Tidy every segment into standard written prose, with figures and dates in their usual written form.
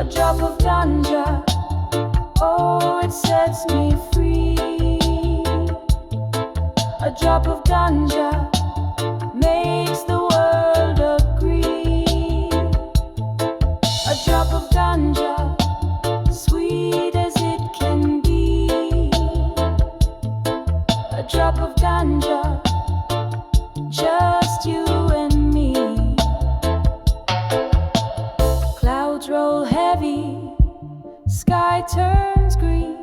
A drop of ganja, oh, it sets me free. A drop of ganja makes the world agree. A drop of ganja, sweet as it can be. A drop of ganja, just you and me. Clouds roll heavy, sky turns green.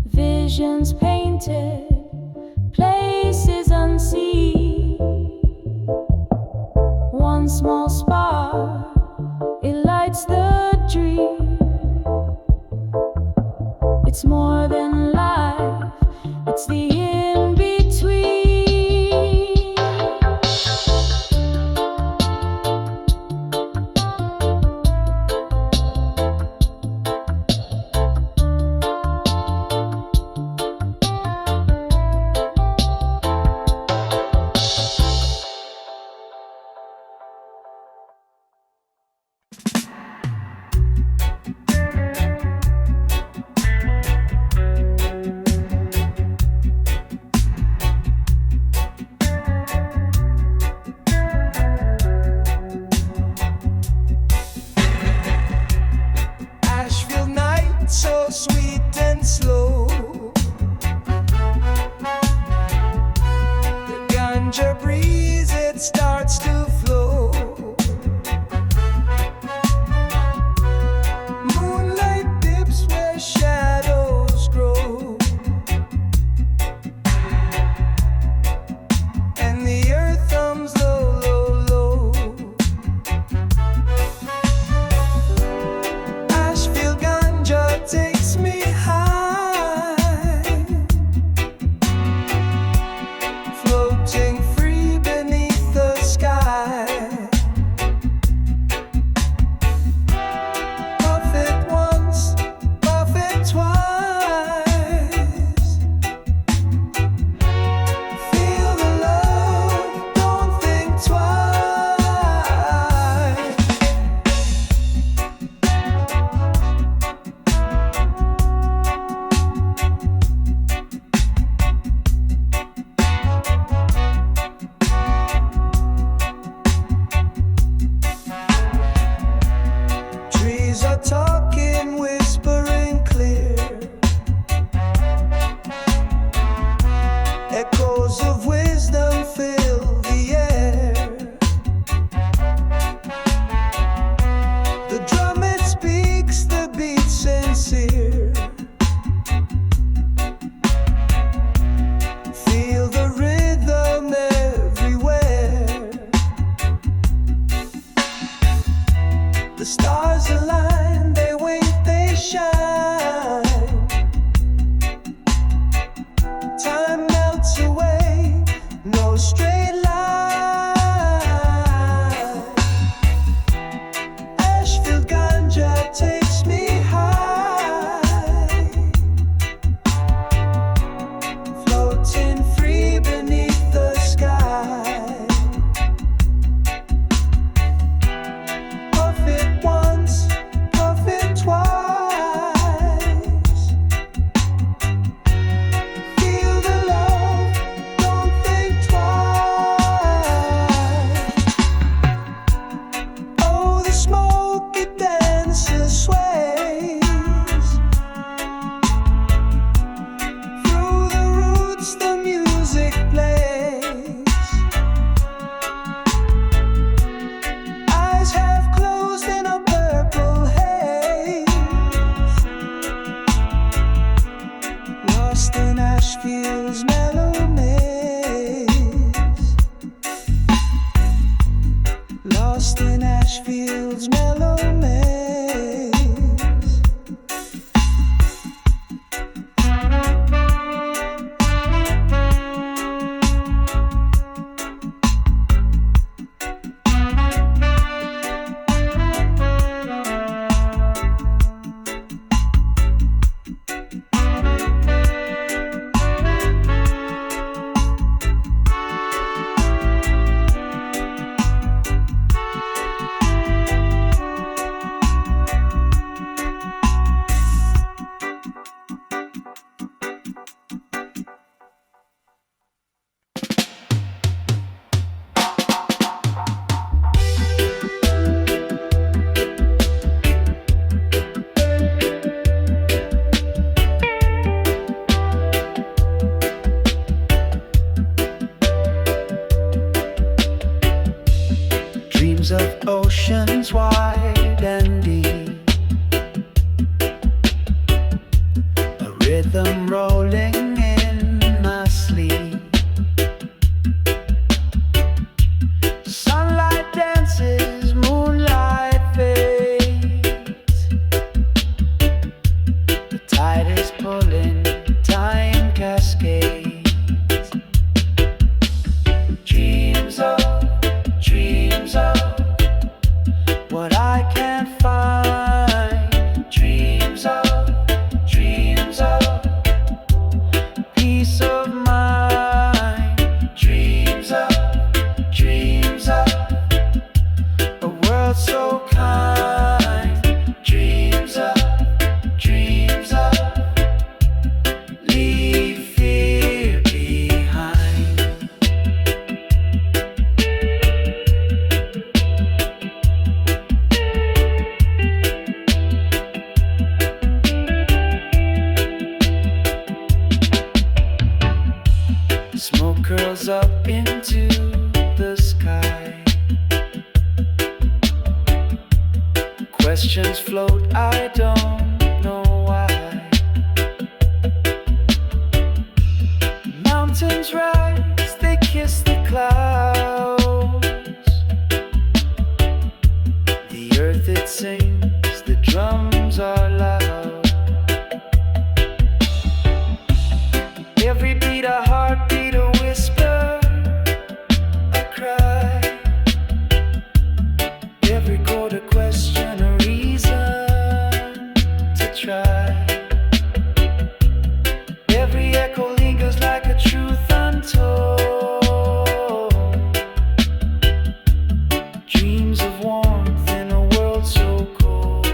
Visions painted, places unseen. One small spark, it lights the dream. It's more than life, it's the in-between. Ashfield night, so sweet and slow. The ganja breeze, it starts to flow. Moonlight dips where shadows grow, and the earth hums low, low, low. Ashfield ganja takes me high, floating free beneath the sky. Puff it once, puff it twice. Feel the love, don't think twice. Trees are talking, whispering clear. Echoes of wisdom fill the air. The drum it speaks, the beat sincere. Feel the rhythm everywhere. The stars align, they wink, they shine. Time melts away, no straight line. Ashfield ganja takes me high, floating free beneath the sky. Puff it once, puff it twice. Feel the love, don't think twice. Oh, the smoke, it dances, sways. Through the roots, the music plays. Eyes half closed in a purple haze. Lost in Ashfield's mellow maze. Lost in Ashfield's mellow maze. what I can't find. Dreams of peace of mind. Dreams of a world so kind. Dreams of leave fear behind. Smoke curls up into the sky. Questions float, I don't know why. Mountains rise, they kiss the clouds. The earth it sings, the drums are loud. Every beat a heartbeat, a whisper, a cry. Every chord a question, a reason to try. Every echo lingers like a truth untold. Dreams of warmth in a world so cold.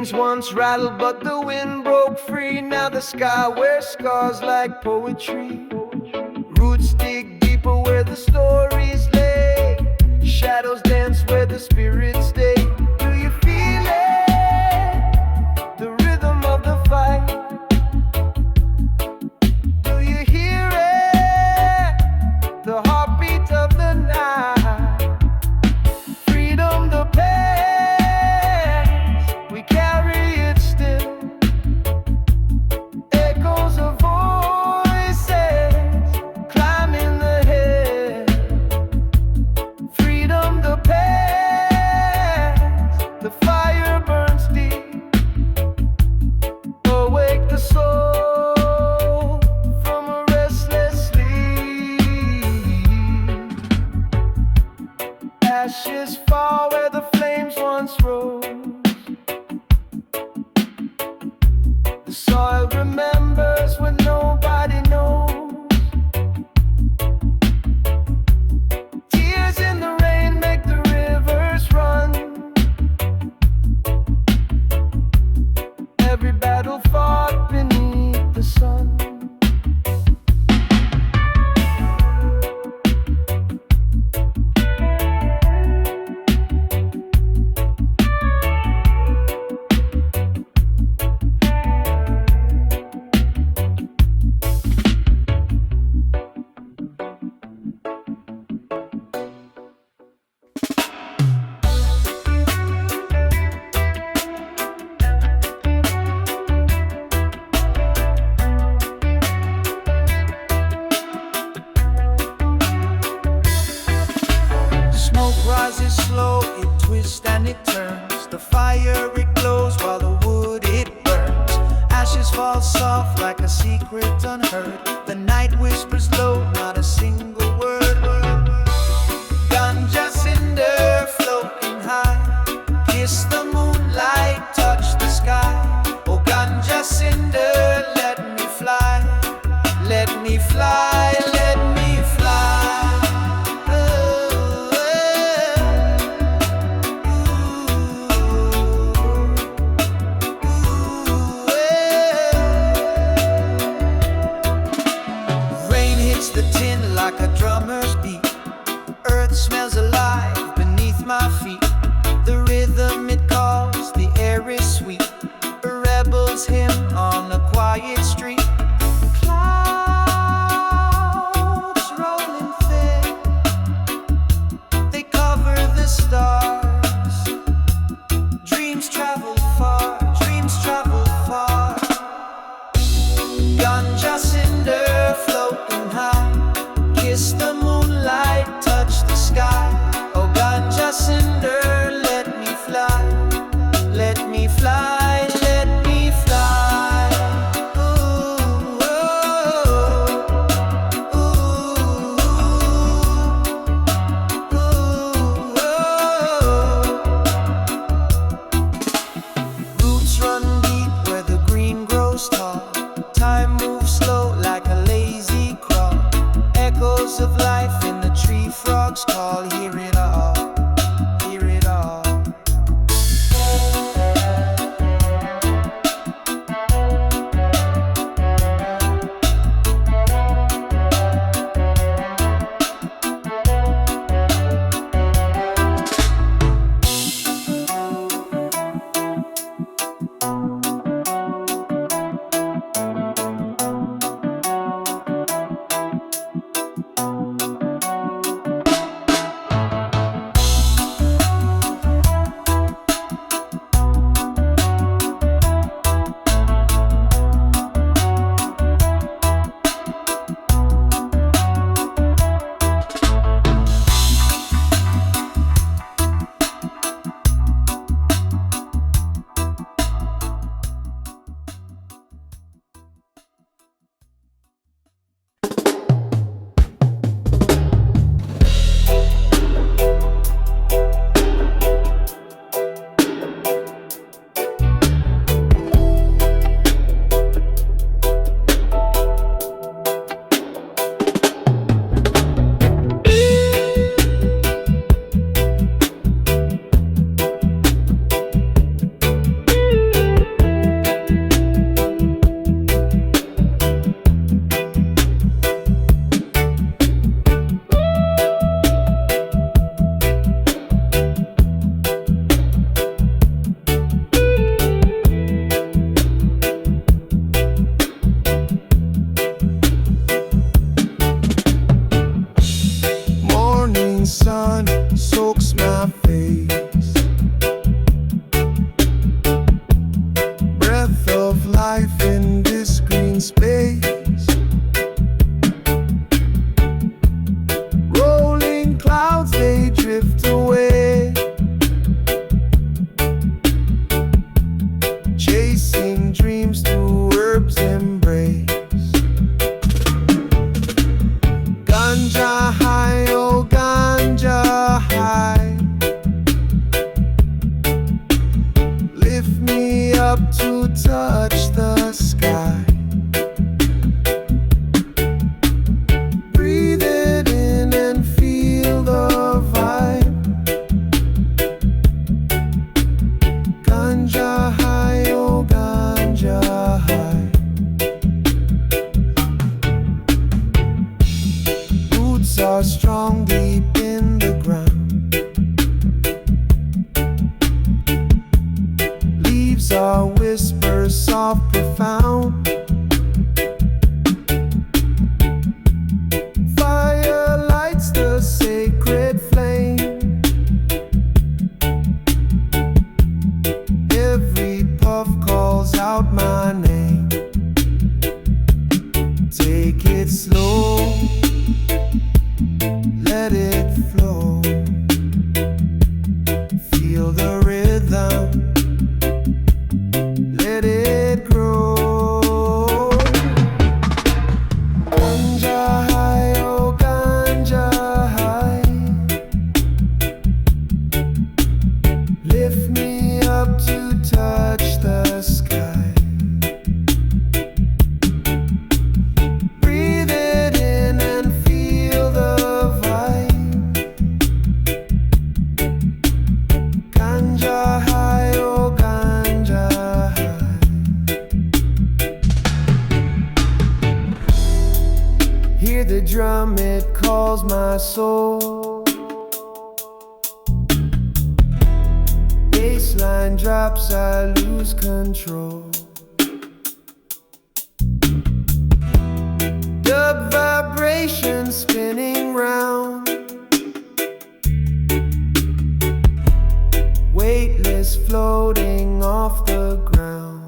Chains once rattled, but the wind broke free. Now the sky wears scars like poetry. Roots dig deeper where the stories lay. Shadows dance where the spirits stay. Do you feel it? The rhythm of the fight. Do you hear it? The heartbeat of the night. Freedom the past, we carry it still. Echoes of voices climbing the hill. Freedom the past, the fire burns deep. Awake the soul from a restless sleep. Ashes fall where the flames once rose. The soil remembers when nobody knows. Tears in the rain make the rivers run. Every battle fought beneath the sun. Smoke rises slow, it twists and it turns. The fire it glows while the wood it burns. Ashes fall soft like a secret unheard. The night whispers low, not a single word. Ganja cinder floating high. Kiss the moonlight, touch the sky. Oh ganja cinder, let me fly. Let me fly, let me fly. Rain hits the tin like a drummer's beat. Earth smells alive beneath my feet. The rhythm it calls, the air is sweet. A rebel's hymn on a quiet street. Clouds rolling thick, they cover the stars. Dreams travel far, dreams travel far. Ganja cinder floating high. Kiss the moonlight, touch the sky. Oh ganja cinder, let me fly. Let me fly, let me fly. Ooh, oh, ooh, ooh, oh. Roots run deep where the green grows tall. Time moves slow like a lazy crawl. Echoes of life in the tree frogs call. Hear it all, hear it all. found. Fire lights the sacred flame. Every puff calls out my name. Take it slow, let it flow. Feel the rhythm, let it grow. Ganja high, oh ganja high. Lift me up to touch the sky. Breathe it in and feel the vibe. Ganja high, oh ganja high. Hear the drum, it calls my soul. Bassline drops, I lose control. Dub vibration spinning round. Weightless floating off the ground.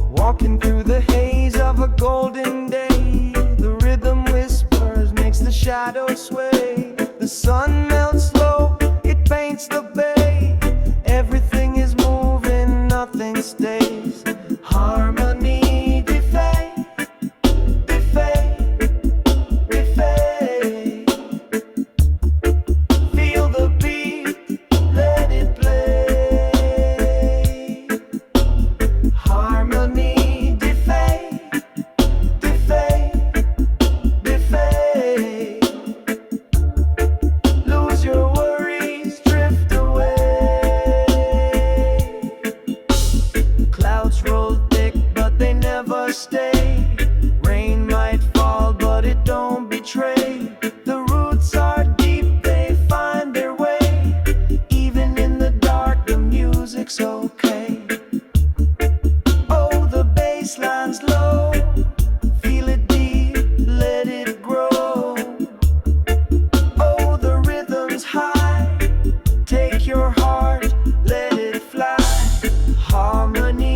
Walking through the haze of a golden day, the rhythm whispers, makes the shadows sway. The sun melts slow, it paints the bay. Everything is moving, nothing stays. Harmony defade, defade, defade. Feel the beat, let it play. Harmony. Stay. Rain might fall, but it don't betray. The roots are deep, they find their way. Even in the dark, the music's okay. Oh, the bass line's low. Feel it deep, let it grow. Oh, the rhythm's high. Take your heart, let it fly. Harmony.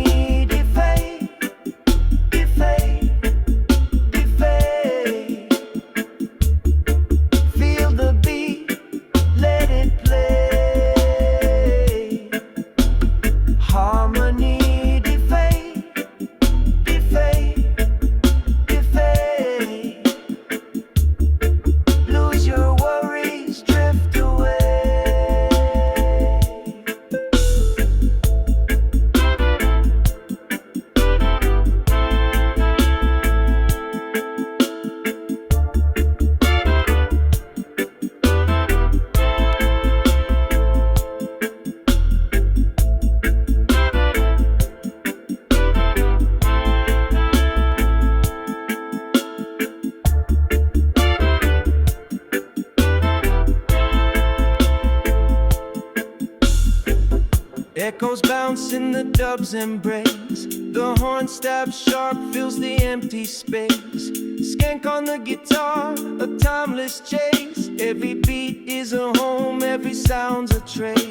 Echoes bounce in the dub's embrace. The horn stabs sharp, fills the empty space. Skank on the guitar, a timeless chase. Every beat is a home, every sound's a trace.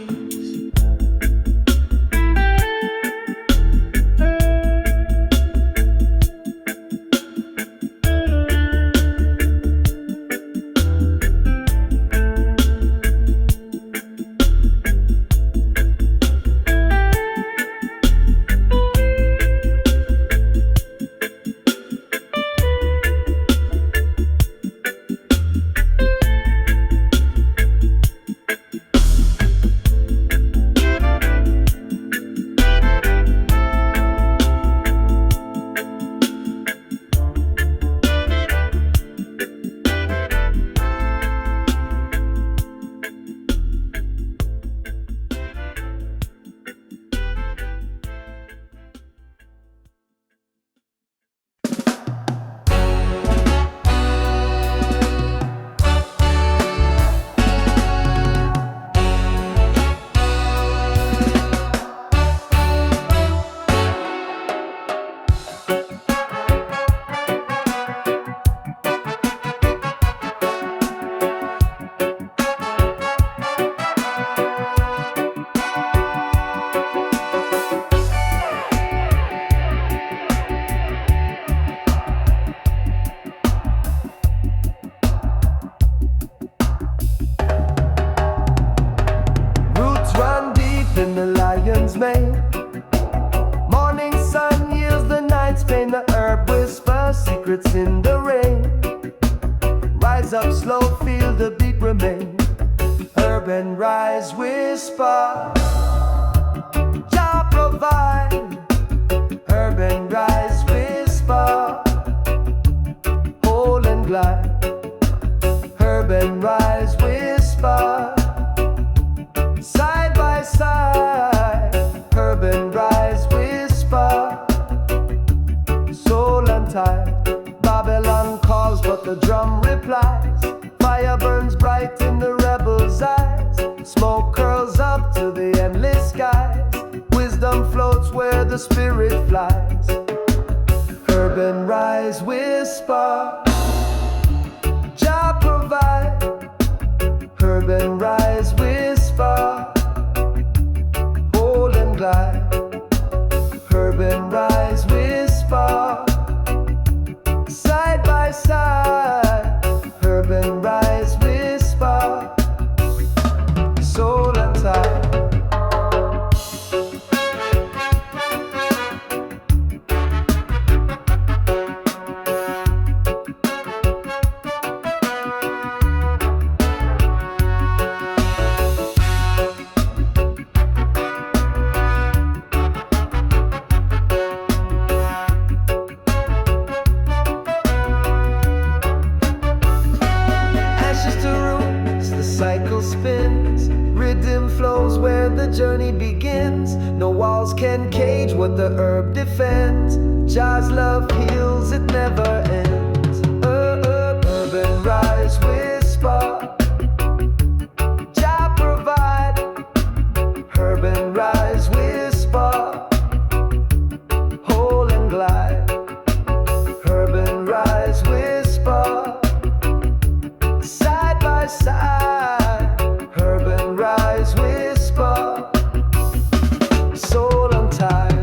in the lion's mane. Morning sun yields the night's pain. The herb Wispa, secrets in the rain. Rise up slow, feel the beat remain. Herb and rise, Wispa, Jah provide. Herb and rise, Wispa, hold and glide. Herb and rise, Wispa, side by side. Herb and rise, Wispa, soul untied. Babylon calls, but the drum replies. Fire burns bright in the rebel's eyes. Smoke curls up to the endless skies. Wisdom floats where the spirit flies. Herb and rise, Wispa, Jah provide. Herb and rise, Wispa, hold and glide. Herb and rise, Wispa, side by side. Herb and rise, Wispa, soul untied. Cycle spins, rhythm flows where the journey begins. No walls can cage what the herb defends. Jah's love heals, it never ends. Herb and rise, Wispa, Jah provide. Herb and rise, Wispa, hold and glide. Herb and rise, Wispa, side by side. Herb and rise, Wispa, soul untied.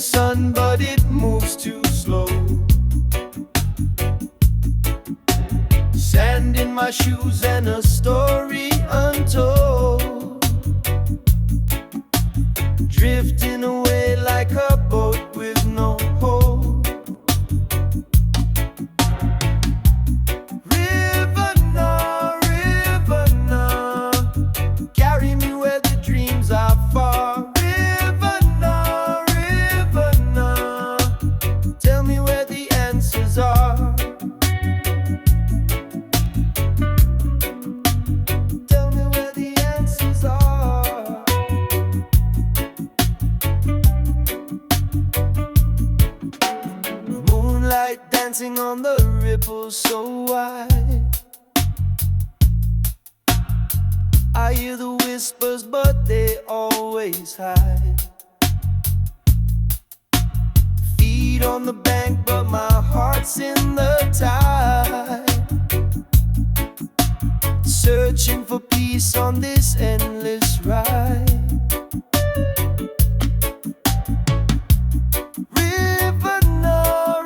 sun, but it moves too slow. Sand in my shoes and a story untold, drifting away like a boat with no hold. River now, carry me where the dreams are far. River now, tell me where the answers are. Tell me where the answers are. Moonlight dancing on the ripples so wide. I hear the whispers, but they always hide. Feet on the bank, but my heart's in the tide. Searching for peace on this endless ride. River now,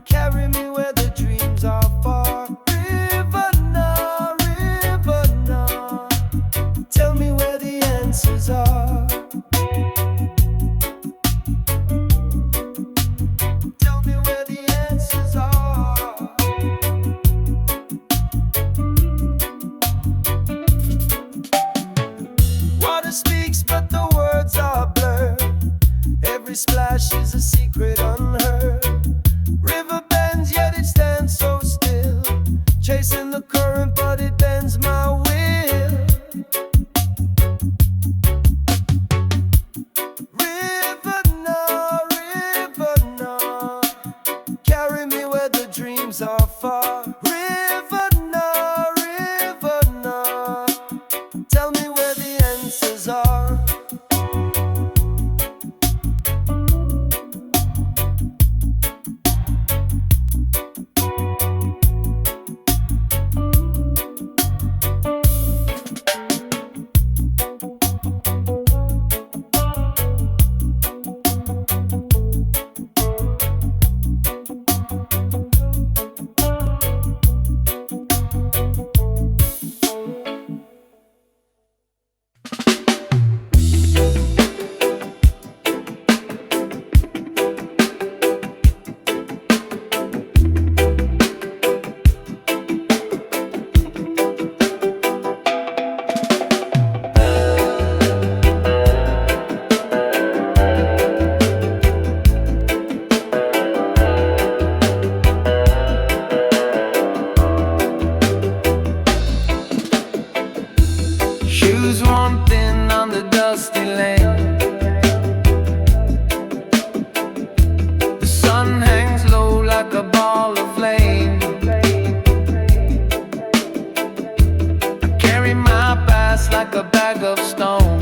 carry me where the dreams are far. River now, tell me where the answers are. Tell me where the answers are. Water speaks, but the words are blurred. Every splash is a secret unheard. River bends, yet it stands so still, chasing the current, but it bends my will. River now, carry me where the dreams are far. River now, tell me where the answers are. Shoes worn thin on the dusty lane. The sun hangs low like a ball of flame. I carry my past like a bag of stone.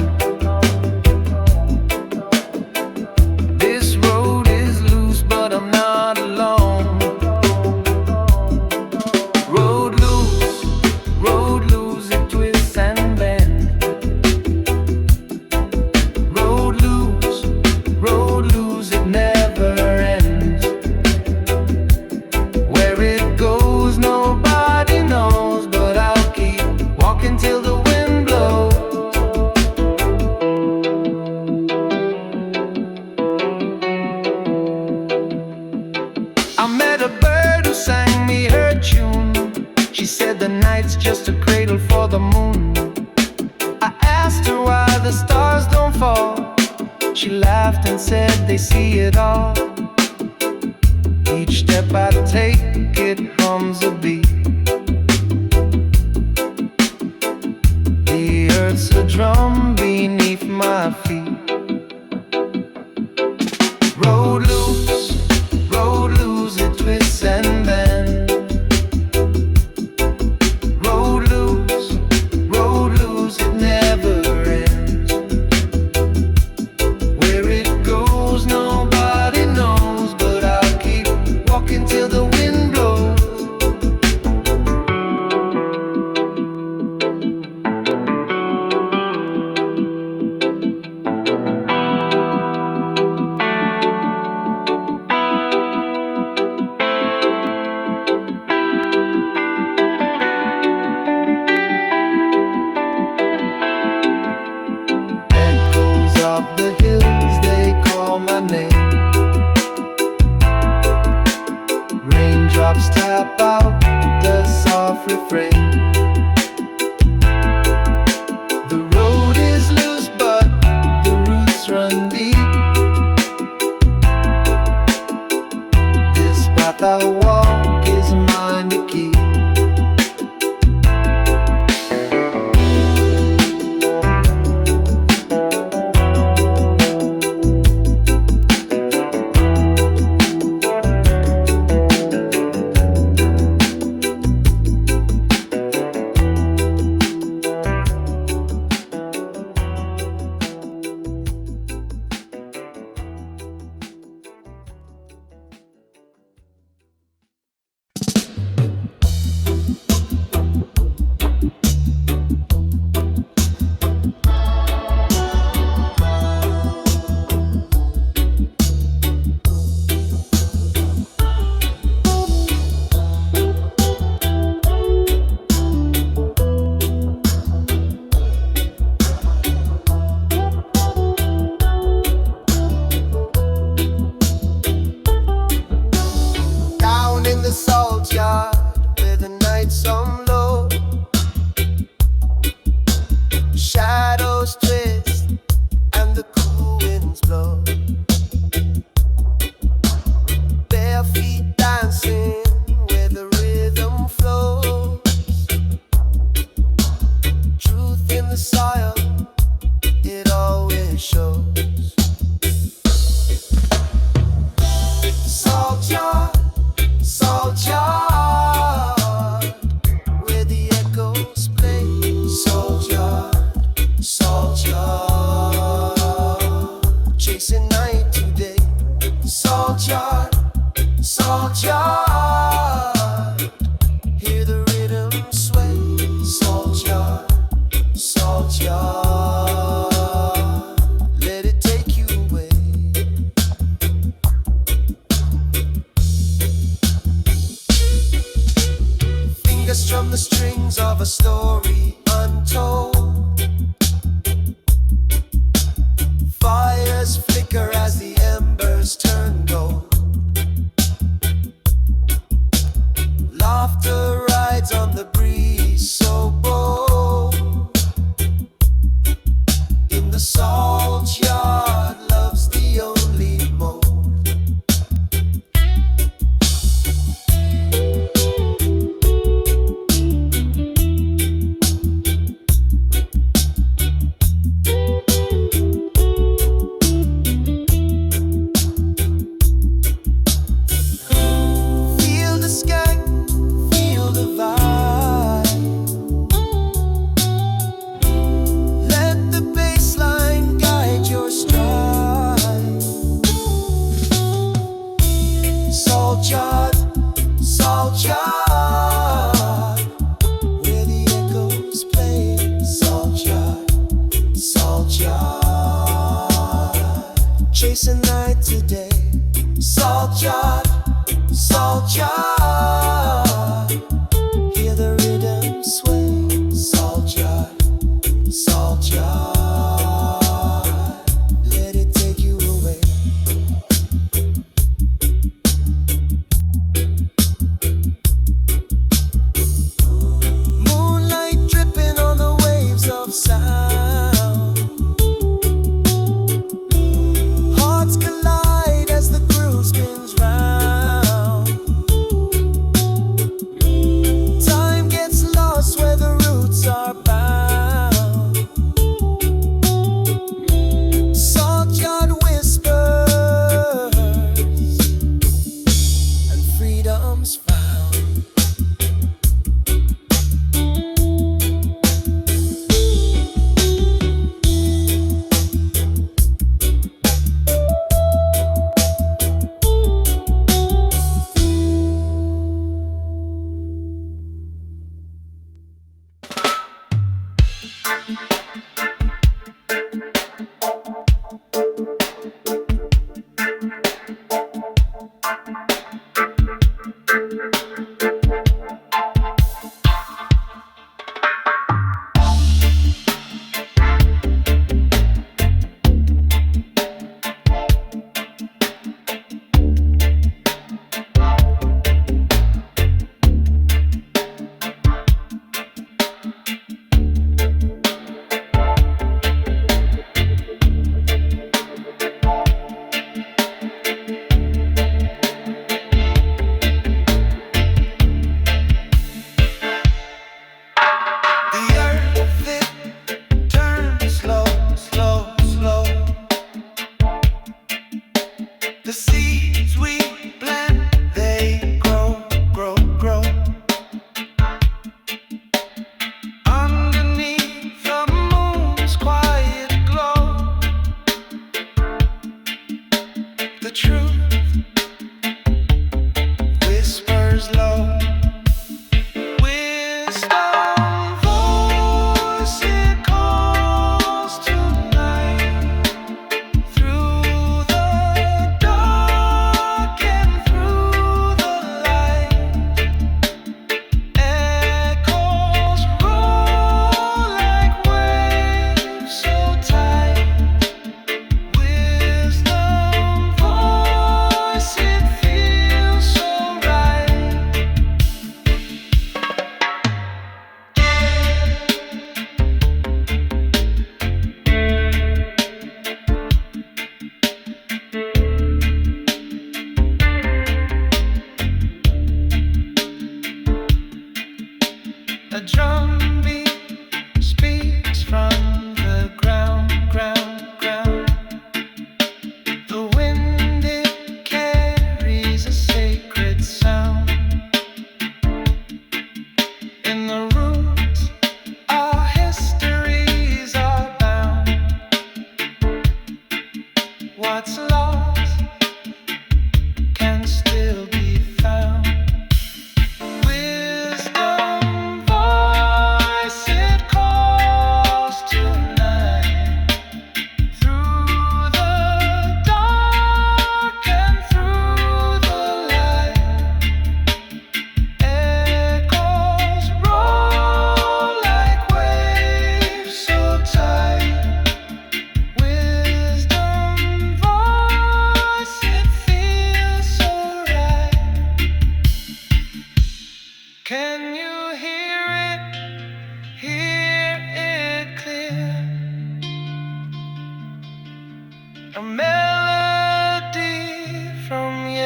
This road is loose, but I'm not alone. Road loose, it twists and bends. Road loose, it never ends. Where it goes, nobody knows, but I'll keep walking till the wind blows. I met a bird who sang me her tune. She said the night's just a cradle for the moon. I asked her why the stars don't fall. She laughed and said they see it all. Each step I take, it hums a beat. The earth's a drum beneath my feet. Road loose, it twists and bends. Road loose, it never ends. Where it goes, nobody knows, but I'll keep walking till the wind blows. the strings of a story untold. Fires flicker as the embers turn gold. Laughter rides on the breeze so bold. In the salt yard, love's the only mode.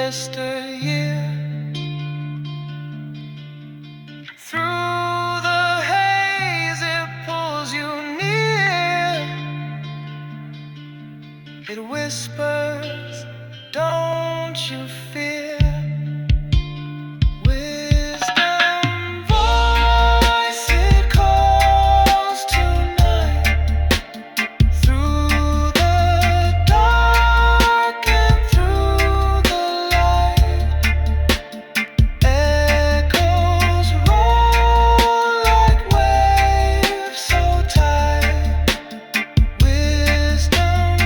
yesteryear. Through the haze it pulls you near. It whispers, don't you fear. Wisdom voice, it calls tonight. Through the dark and through the light, echoes roll like waves so tight. Wisdom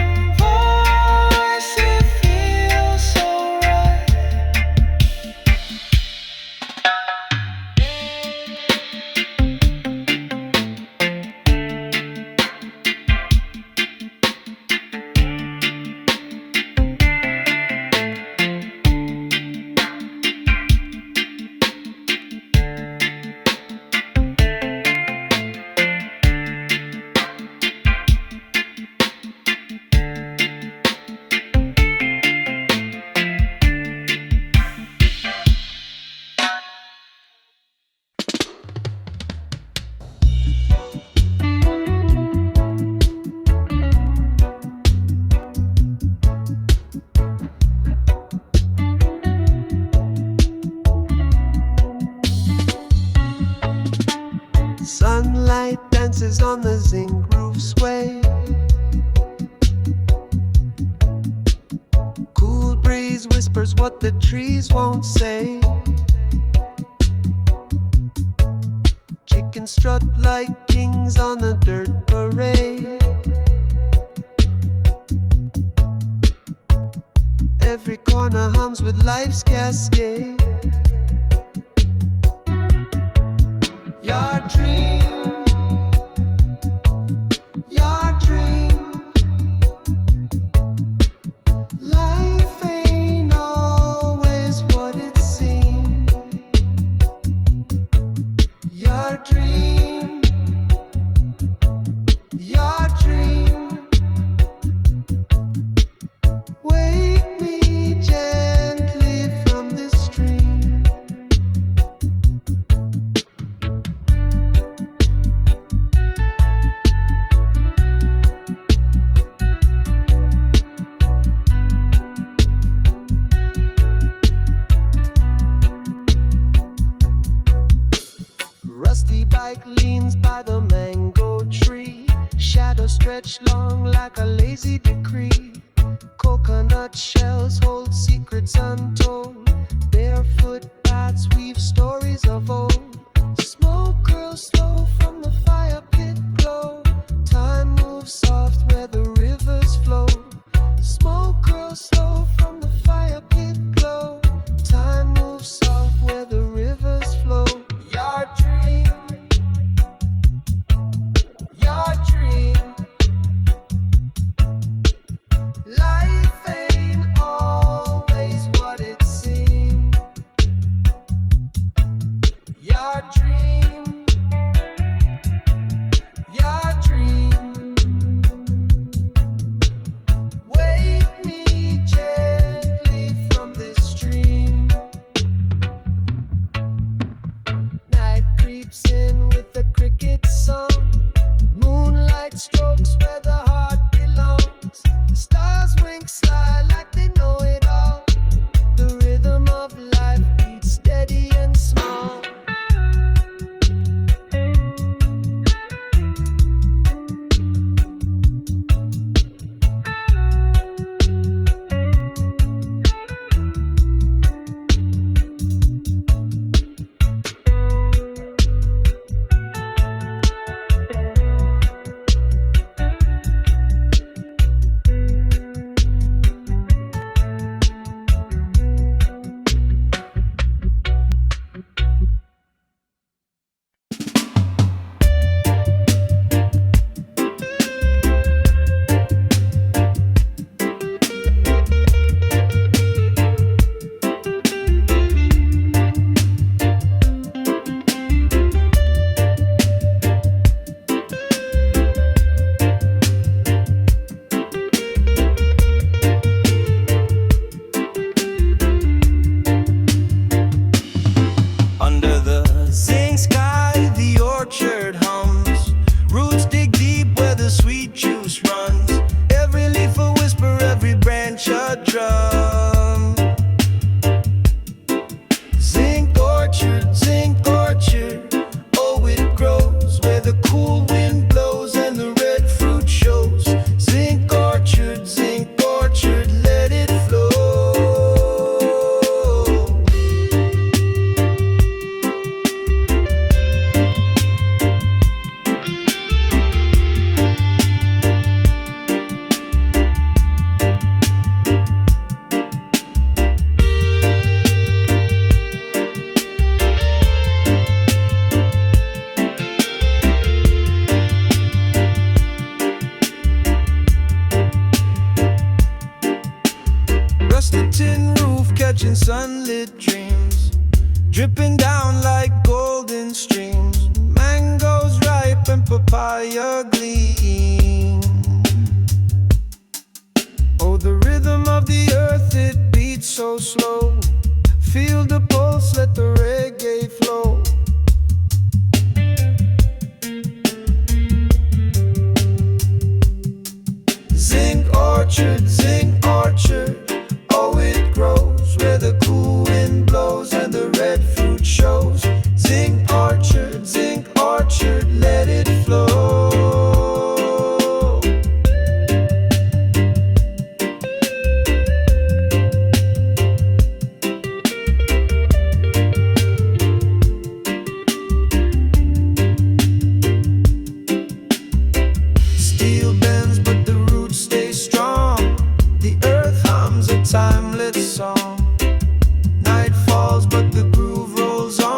voice, it feels so right. Sunlight dances on the zinc roof sway. Cool breeze whispers what the trees won't say. Chickens strut like kings on a dirt parade. Every corner hums with life's cascade. Your dream, your dream. Life ain't always what it seems. Your dream, your dream. Wake me gently from this dream. Rusty bike leans by the mango tree. Shadows stretch long like a lazy decree. Coconut shells hold secrets untold. Barefoot paths weave stories of old. Smoke curls slow from the fire pit glow. Time moves soft where the rivers flow. Smoke curls slow from the fire pit glow. Time moves soft where the rivers flow. Your dream, your dream. Life ain't always what it catching sunlit dreams, dripping down like golden streams. Mangoes ripe and papaya gleam. Oh, the rhythm of the earth, it beats so slow. Feel the pulse, let the reggae flow. Zinc orchard, oh it grows where the cool wind blows and the red fruit shows. Zinc orchard, let it flow. Steel bends but the roots stay strong. The earth hums a timeless song. Night falls but the groove rolls on.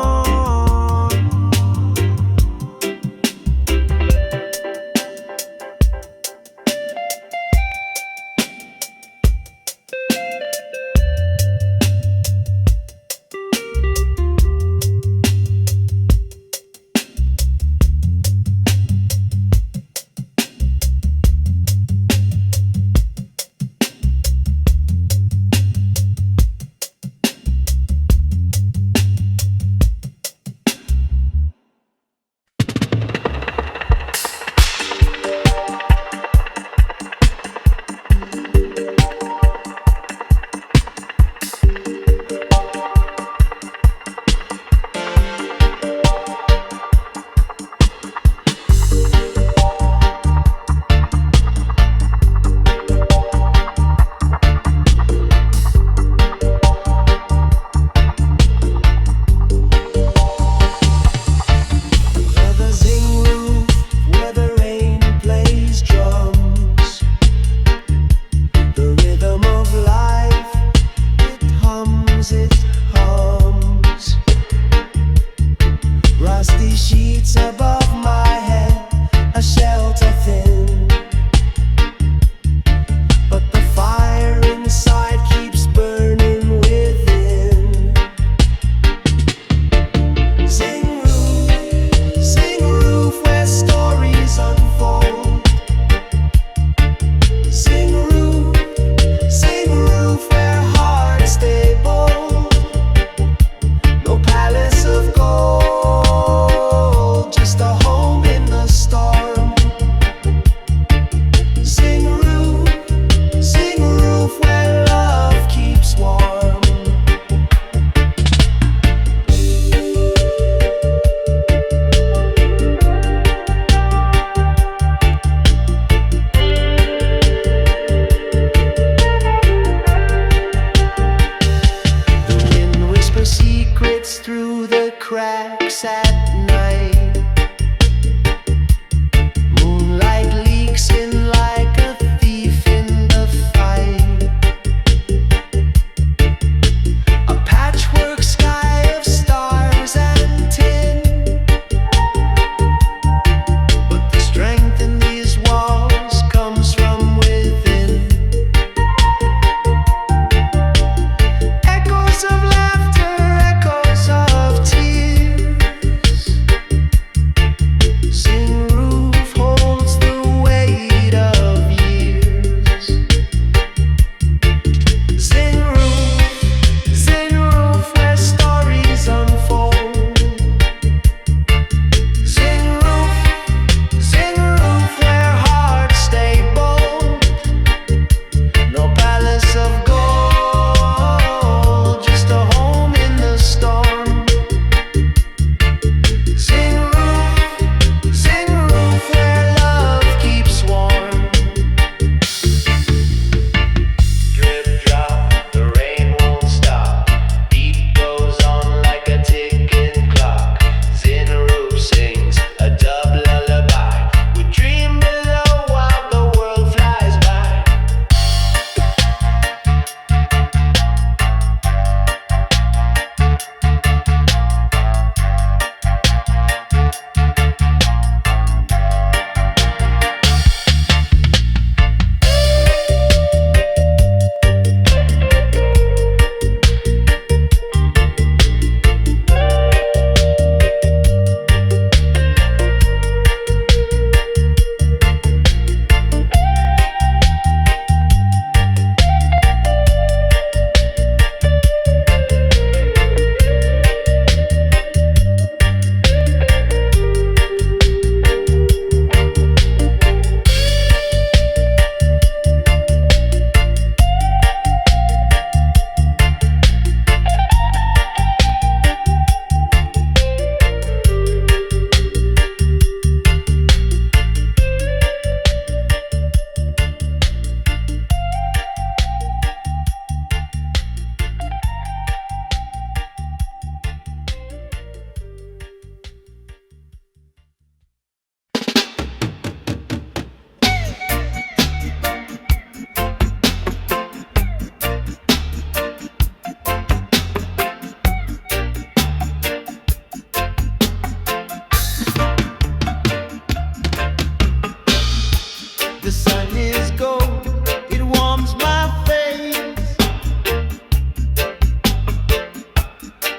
Cracks at night. Moonlight leaks in like a thief in the fight. A patchwork sky of stars and tin. But the strength in these walls comes from within. Echoes of laughter, echoes of tears.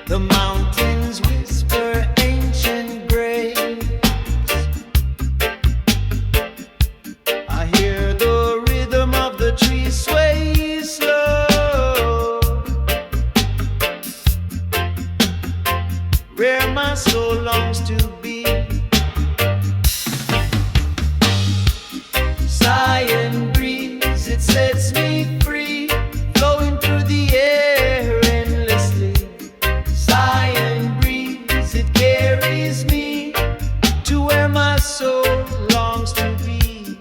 The mountains whisper ancient grace. I hear the rhythm of the trees sway slow, where my soul longs to be. Zion breeze, it sets me free, flowing through the air endlessly. Zion breeze, it carries me to where my soul longs to be.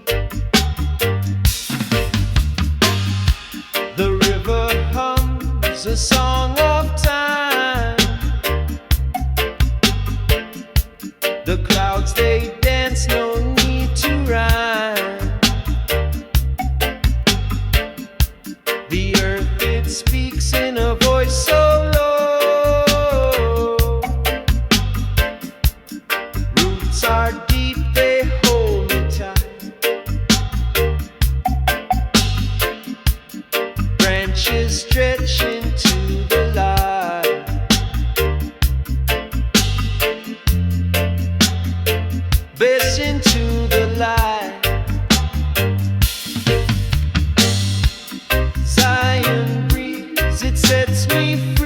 The river hums a song of time. The clouds they dance, no need to rhyme. The earth it speaks in a voice so low. Roots are deep, they hold me tight. Branches stretch into the light. Burst into the light. Zion breeze, it sets me free.